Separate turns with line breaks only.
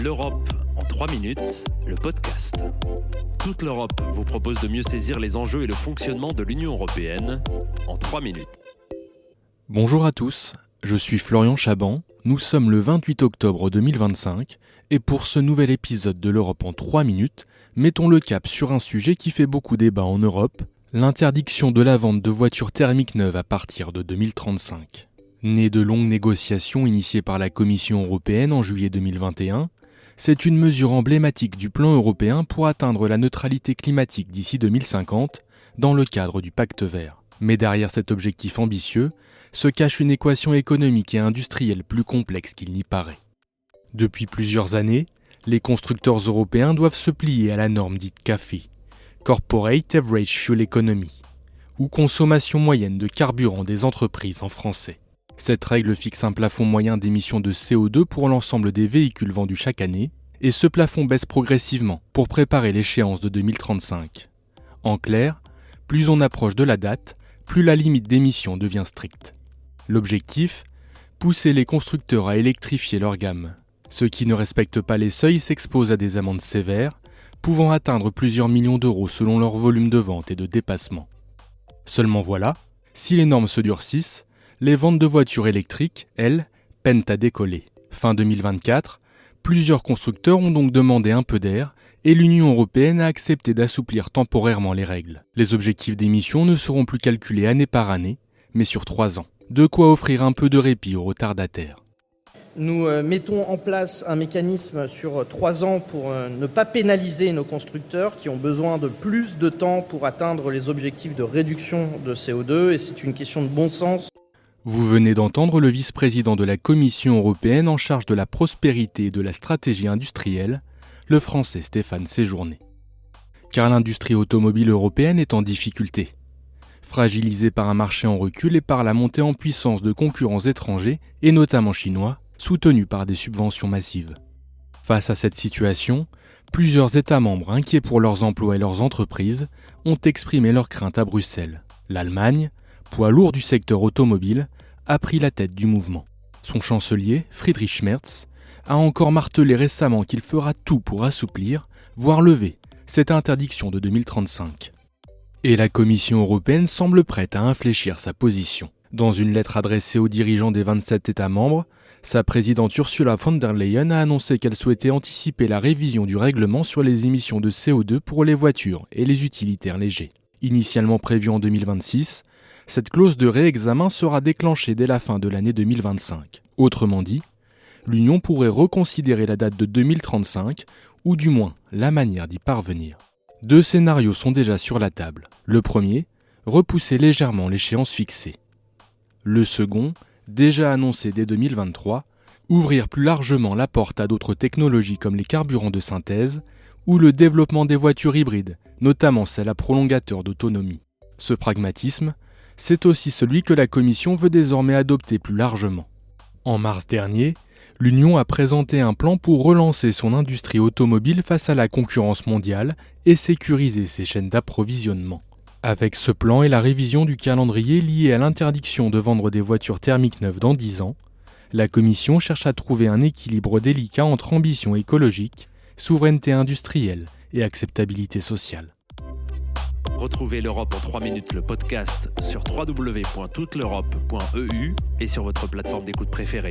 L'Europe en 3 minutes, le podcast. Toute l'Europe vous propose de mieux saisir les enjeux et le fonctionnement de l'Union européenne en 3 minutes.
Bonjour à tous, je suis Florian Chaban, nous sommes le 28 octobre 2025 et pour ce nouvel épisode de l'Europe en 3 minutes, mettons le cap sur un sujet qui fait beaucoup débat en Europe, l'interdiction de la vente de voitures thermiques neuves à partir de 2035. Né de longues négociations initiées par la Commission européenne en juillet 2021, c'est une mesure emblématique du plan européen pour atteindre la neutralité climatique d'ici 2050 dans le cadre du Pacte vert. Mais derrière cet objectif ambitieux se cache une équation économique et industrielle plus complexe qu'il n'y paraît. Depuis plusieurs années, les constructeurs européens doivent se plier à la norme dite CAFE, Corporate Average Fuel Economy, ou consommation moyenne de carburant des entreprises en français. Cette règle fixe un plafond moyen d'émissions de CO2 pour l'ensemble des véhicules vendus chaque année, et ce plafond baisse progressivement pour préparer l'échéance de 2035. En clair, plus on approche de la date, plus la limite d'émission devient stricte. L'objectif ? Pousser les constructeurs à électrifier leur gamme. Ceux qui ne respectent pas les seuils s'exposent à des amendes sévères, pouvant atteindre plusieurs millions d'euros selon leur volume de vente et de dépassement. Seulement voilà, si les normes se durcissent, les ventes de voitures électriques, elles, peinent à décoller. Fin 2024, plusieurs constructeurs ont donc demandé un peu d'air et l'Union européenne a accepté d'assouplir temporairement les règles. Les objectifs d'émissions ne seront plus calculés année par année, mais sur 3 ans. De quoi offrir un peu de répit aux retardataires.
Nous mettons en place un mécanisme sur 3 ans pour ne pas pénaliser nos constructeurs qui ont besoin de plus de temps pour atteindre les objectifs de réduction de CO2 et c'est une question de bon sens.
Vous venez d'entendre le vice-président de la Commission européenne en charge de la prospérité et de la stratégie industrielle, le français Stéphane Séjourné. Car l'industrie automobile européenne est en difficulté. Fragilisée par un marché en recul et par la montée en puissance de concurrents étrangers, et notamment chinois, soutenus par des subventions massives. Face à cette situation, plusieurs États membres inquiets pour leurs emplois et leurs entreprises ont exprimé leurs craintes à Bruxelles. L'Allemagne, poids lourd du secteur automobile, a pris la tête du mouvement. Son chancelier, Friedrich Merz, a encore martelé récemment qu'il fera tout pour assouplir, voire lever, cette interdiction de 2035. Et la Commission européenne semble prête à infléchir sa position. Dans une lettre adressée aux dirigeants des 27 États membres, sa présidente Ursula von der Leyen a annoncé qu'elle souhaitait anticiper la révision du règlement sur les émissions de CO2 pour les voitures et les utilitaires légers. Initialement prévue en 2026, cette clause de réexamen sera déclenchée dès la fin de l'année 2025. Autrement dit, l'Union pourrait reconsidérer la date de 2035, ou du moins la manière d'y parvenir. 2 scénarios sont déjà sur la table. Le premier, repousser légèrement l'échéance fixée. Le second, déjà annoncé dès 2023, ouvrir plus largement la porte à d'autres technologies comme les carburants de synthèse ou le développement des voitures hybrides, notamment celles à prolongateur d'autonomie. Ce pragmatisme, c'est aussi celui que la Commission veut désormais adopter plus largement. En mars dernier, l'Union a présenté un plan pour relancer son industrie automobile face à la concurrence mondiale et sécuriser ses chaînes d'approvisionnement. Avec ce plan et la révision du calendrier lié à l'interdiction de vendre des voitures thermiques neuves dans 10 ans, la Commission cherche à trouver un équilibre délicat entre ambition écologique, souveraineté industrielle et acceptabilité sociale.
Retrouvez l'Europe en 3 minutes, le podcast sur www.touteleurope.eu et sur votre plateforme d'écoute préférée.